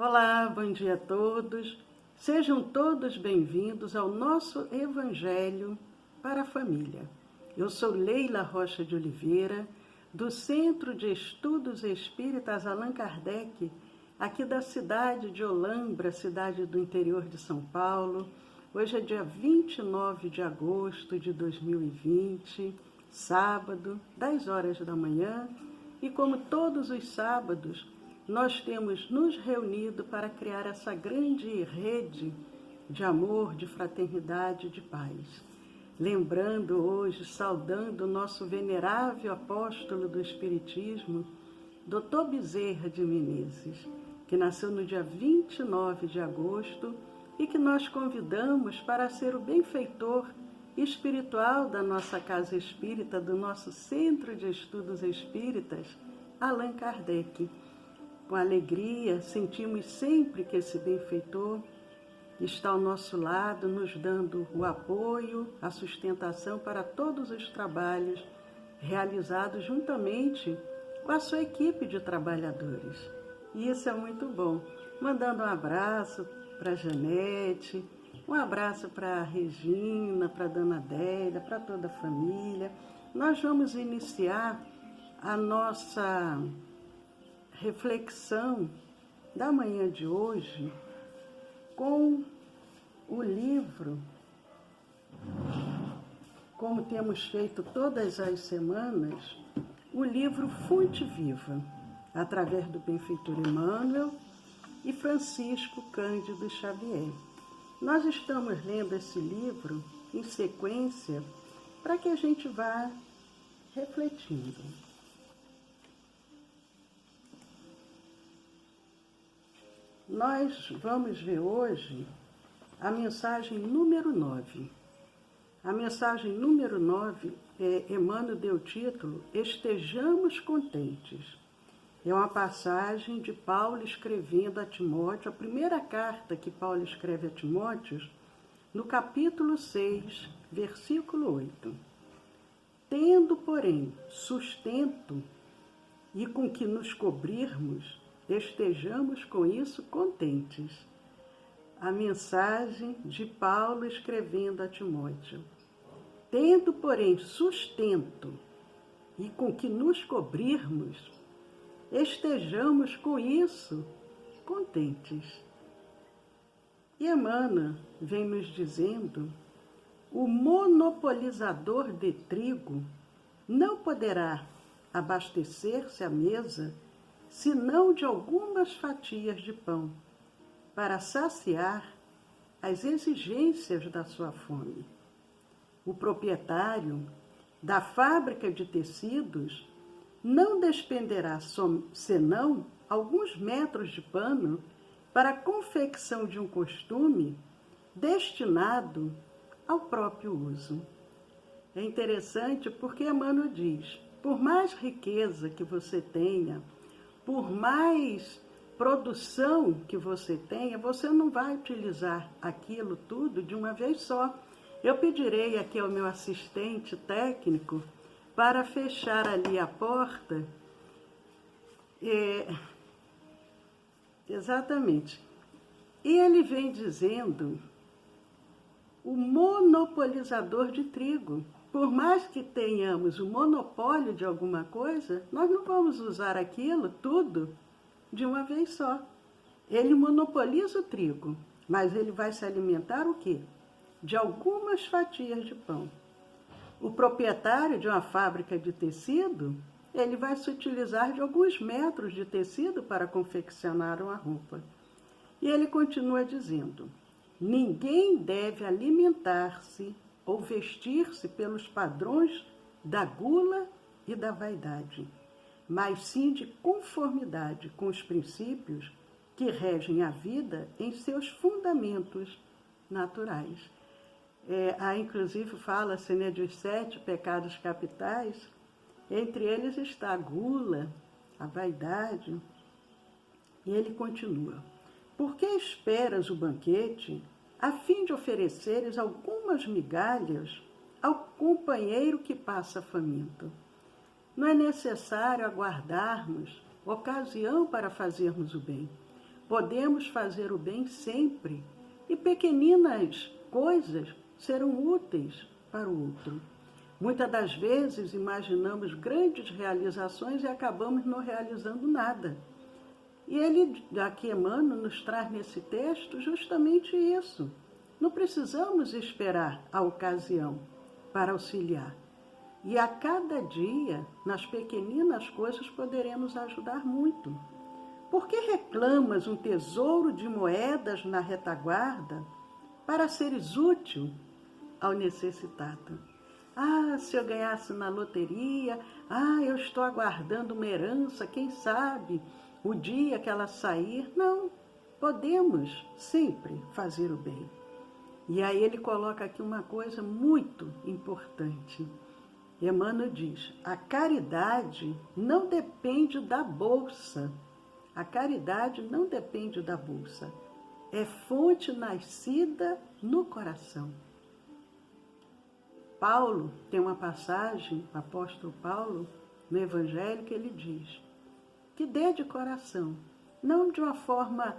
Olá, bom dia a todos. Sejam todos bem-vindos ao nosso Evangelho para a Família. Eu sou Leila Rocha de Oliveira, do Centro de Estudos Espíritas Allan Kardec, aqui da cidade de Olambra, cidade do interior de São Paulo. Hoje é dia 29 de agosto de 2020, sábado, 10 horas da manhã, e como todos os sábados, nós temos nos reunido para criar essa grande rede de amor, de fraternidade, de paz. Lembrando hoje, saudando o nosso venerável apóstolo do Espiritismo, Dr. Bezerra de Menezes, que nasceu no dia 29 de agosto e que nós convidamos para ser o benfeitor espiritual da nossa casa espírita, do nosso Centro de Estudos Espíritas, Allan Kardec. Com alegria, sentimos sempre que esse benfeitor está ao nosso lado, nos dando o apoio, a sustentação para todos os trabalhos realizados juntamente com a sua equipe de trabalhadores. E isso é muito bom. Mandando um abraço para a Janete, um abraço para a Regina, para a Dona Adélia, para toda a família. Nós vamos iniciar a nossa reflexão da manhã de hoje com o livro, como temos feito todas as semanas, o livro Fonte Viva, através do benfeitor Emmanuel e Francisco Cândido Xavier. Nós estamos lendo esse livro em sequência para que a gente vá refletindo. Nós vamos ver hoje a mensagem número 9. A mensagem número 9, Emmanuel deu o título Estejamos Contentes. É uma passagem de Paulo escrevendo a Timóteo, a primeira carta que Paulo escreve a Timóteo, no capítulo 6, versículo 8. Tendo, porém, sustento e com que nos cobrirmos, estejamos com isso contentes. A mensagem de Paulo escrevendo a Timóteo. Tendo, porém, sustento e com que nos cobrirmos, estejamos com isso contentes. E Emmanuel vem nos dizendo: o monopolizador de trigo não poderá abastecer-se à mesa senão de algumas fatias de pão, para saciar as exigências da sua fome. O proprietário da fábrica de tecidos não despenderá senão alguns metros de pano para a confecção de um costume destinado ao próprio uso. É interessante porque Emmanuel diz: por mais riqueza que você tenha, por mais produção que você tenha, você não vai utilizar aquilo tudo de uma vez só. Eu pedirei aqui ao meu assistente técnico para fechar ali a porta. Exatamente. E ele vem dizendo o monopolizador de trigo. Por mais que tenhamos o monopólio de alguma coisa, nós não vamos usar aquilo tudo de uma vez só. Ele monopoliza o trigo, mas ele vai se alimentar o quê? De algumas fatias de pão. O proprietário de uma fábrica de tecido, ele vai se utilizar de alguns metros de tecido para confeccionar uma roupa. E ele continua dizendo: ninguém deve alimentar-se ou vestir-se pelos padrões da gula e da vaidade, mas sim de conformidade com os princípios que regem a vida em seus fundamentos naturais. Inclusive fala-se, né, dos 7 pecados capitais, entre eles está a gula, a vaidade, e ele continua: por que esperas o banquete a fim de ofereceres algumas migalhas ao companheiro que passa faminto? Não é necessário aguardarmos ocasião para fazermos o bem, podemos fazer o bem sempre e pequeninas coisas serão úteis para o outro. Muitas das vezes imaginamos grandes realizações e acabamos não realizando nada. E ele, aqui Emmanuel, nos traz nesse texto justamente isso. Não precisamos esperar a ocasião para auxiliar. E a cada dia, nas pequeninas coisas, poderemos ajudar muito. Por que reclamas um tesouro de moedas na retaguarda para seres útil ao necessitado? Ah, se eu ganhasse na loteria, eu estou aguardando uma herança, quem sabe, o dia que ela sair. Não, podemos sempre fazer o bem. E aí ele coloca aqui uma coisa muito importante. Emmanuel diz, a caridade não depende da bolsa. A caridade não depende da bolsa. É fonte nascida no coração. Paulo tem uma passagem, o apóstolo Paulo, no Evangelho, que ele diz que dê de coração, não de uma forma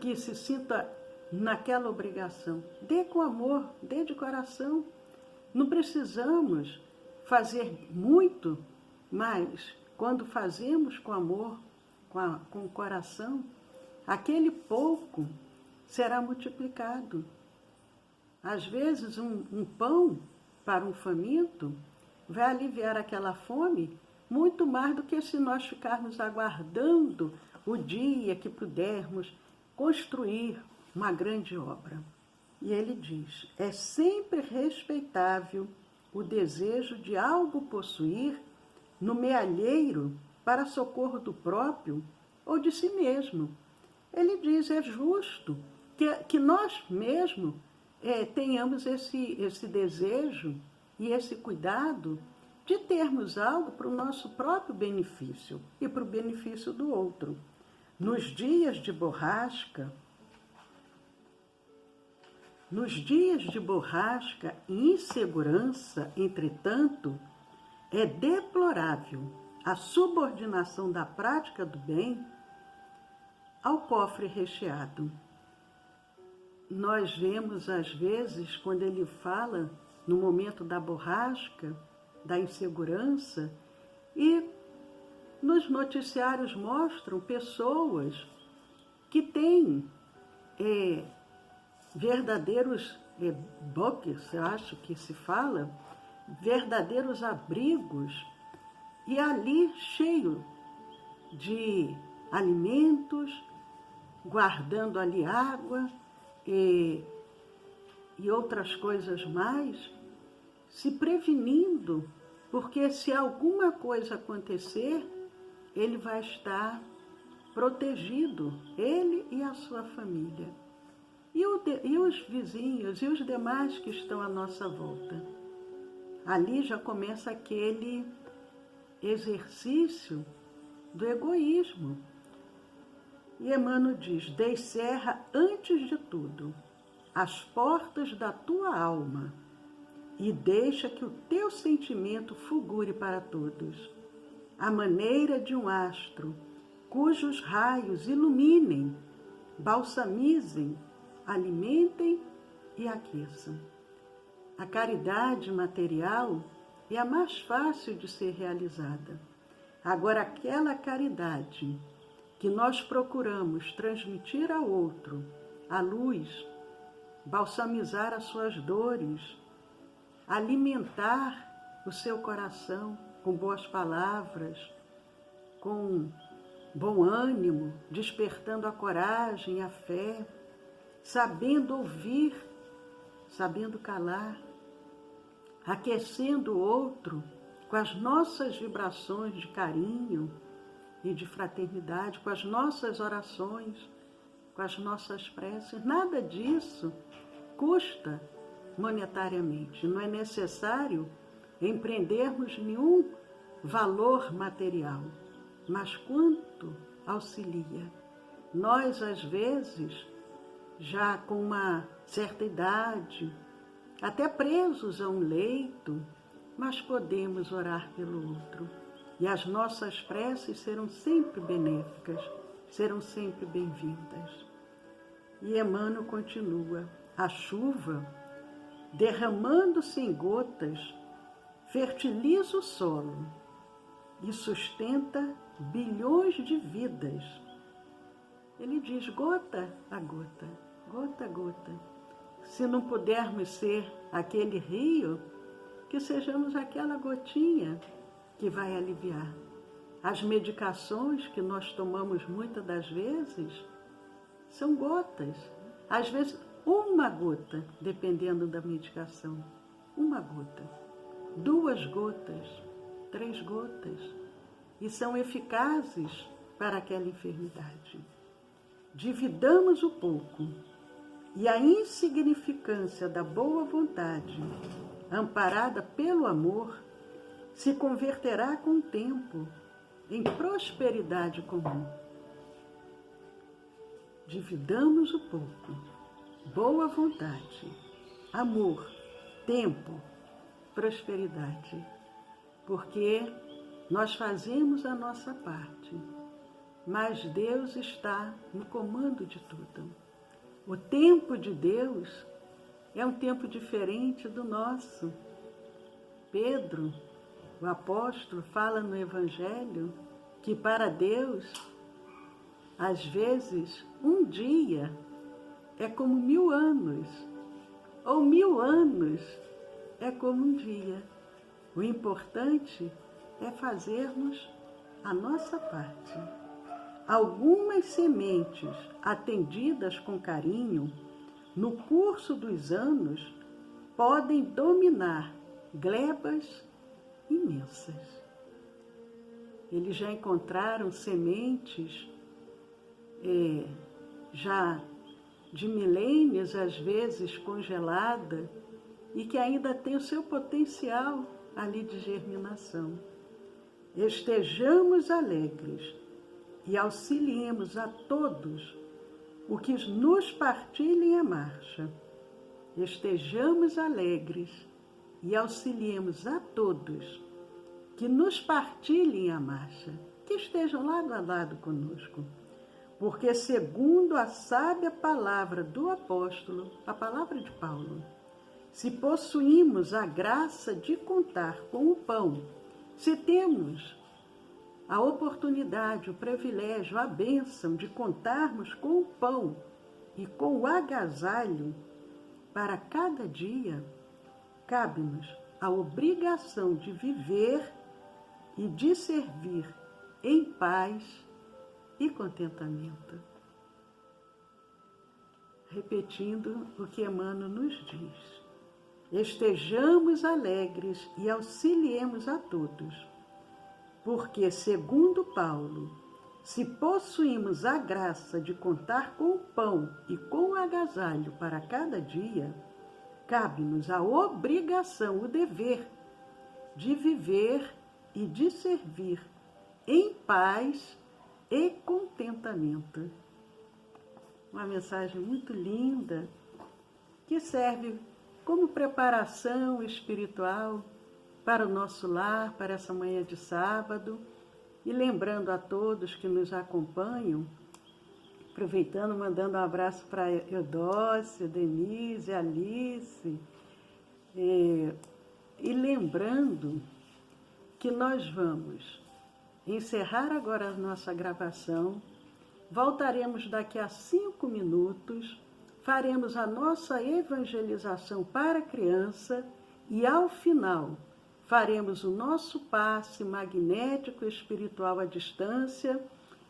que se sinta naquela obrigação. Dê com amor, dê de coração. Não precisamos fazer muito, mas quando fazemos com amor, com o coração, aquele pouco será multiplicado. Às vezes, um pão para um faminto vai aliviar aquela fome muito mais do que se nós ficarmos aguardando o dia que pudermos construir uma grande obra. E ele diz, é sempre respeitável o desejo de algo possuir no mealheiro para socorro do próprio ou de si mesmo. Ele diz, é justo que nós mesmos tenhamos esse desejo e esse cuidado de termos algo para o nosso próprio benefício e para o benefício do outro. Nos dias de borrasca e insegurança, entretanto, é deplorável a subordinação da prática do bem ao cofre recheado. Nós vemos, às vezes, quando ele fala no momento da borrasca, da insegurança, e nos noticiários mostram pessoas que têm verdadeiros bunkers, eu acho que se fala, verdadeiros abrigos, e ali cheio de alimentos, guardando ali água e outras coisas mais, se prevenindo, porque se alguma coisa acontecer, ele vai estar protegido, ele e a sua família. E os vizinhos e os demais que estão à nossa volta. Ali já começa aquele exercício do egoísmo. E Emmanuel diz, descerra antes de tudo as portas da tua alma e deixa que o teu sentimento fulgure para todos, à maneira de um astro, cujos raios iluminem, balsamizem, alimentem e aqueçam. A caridade material é a mais fácil de ser realizada. Agora, aquela caridade que nós procuramos transmitir ao outro, a luz, balsamizar as suas dores, alimentar o seu coração com boas palavras, com bom ânimo, despertando a coragem e a fé, sabendo ouvir, sabendo calar, aquecendo o outro com as nossas vibrações de carinho e de fraternidade, com as nossas orações, com as nossas preces. Nada disso custa monetariamente. Não é necessário empreendermos nenhum valor material, mas quanto auxilia. Nós, às vezes, já com uma certa idade, até presos a um leito, mas podemos orar pelo outro. E as nossas preces serão sempre benéficas, serão sempre bem-vindas. E Emmanuel continua: a chuva, derramando-se em gotas, fertiliza o solo e sustenta bilhões de vidas. Ele diz gota a gota, gota a gota. Se não pudermos ser aquele rio, que sejamos aquela gotinha que vai aliviar. As medicações que nós tomamos muitas das vezes são gotas. Às vezes, uma gota, dependendo da medicação. Uma gota. 2 gotas, 3 gotas. E são eficazes para aquela enfermidade. Dividamos o pouco. E a insignificância da boa vontade, amparada pelo amor, se converterá com o tempo em prosperidade comum. Dividamos o pouco, boa vontade, amor, tempo, prosperidade, porque nós fazemos a nossa parte, mas Deus está no comando de tudo. O tempo de Deus é um tempo diferente do nosso. Pedro, o apóstolo, fala no Evangelho que para Deus, às vezes, um dia é como 1000 anos, ou 1000 anos é como um dia. O importante é fazermos a nossa parte. Algumas sementes atendidas com carinho, no curso dos anos, podem dominar glebas imensas. Eles já encontraram sementes já de milênios, às vezes congelada, e que ainda tem o seu potencial ali de germinação. Estejamos alegres e auxiliemos a todos o que nos partilhem a marcha. Estejamos alegres e auxiliemos a todos que nos partilhem a marcha, que estejam lado a lado conosco. Porque, segundo a sábia palavra do apóstolo, a palavra de Paulo, se possuímos a graça de contar com o pão, se temos a oportunidade, o privilégio, a bênção de contarmos com o pão e com o agasalho para cada dia, cabe-nos a obrigação de viver e de servir em paz e contentamento. Repetindo o que Emmanuel nos diz: estejamos alegres e auxiliemos a todos, porque, segundo Paulo, se possuímos a graça de contar com o pão e com o agasalho para cada dia, cabe-nos a obrigação, o dever de viver e de servir em paz e contentamento. Uma mensagem muito linda que serve como preparação espiritual para o nosso lar, para essa manhã de sábado, e lembrando a todos que nos acompanham, aproveitando, mandando um abraço para Eudócia, Denise, Alice, e lembrando que nós vamos encerrar agora a nossa gravação, voltaremos daqui a 5 minutos, faremos a nossa evangelização para a criança e, ao final, faremos o nosso passe magnético espiritual à distância,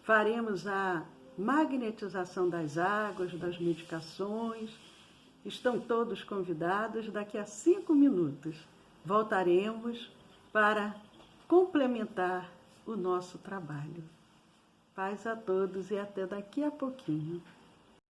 faremos a magnetização das águas, das medicações. Estão todos convidados. Daqui a 5 minutos voltaremos para complementar o nosso trabalho. Paz a todos e até daqui a pouquinho.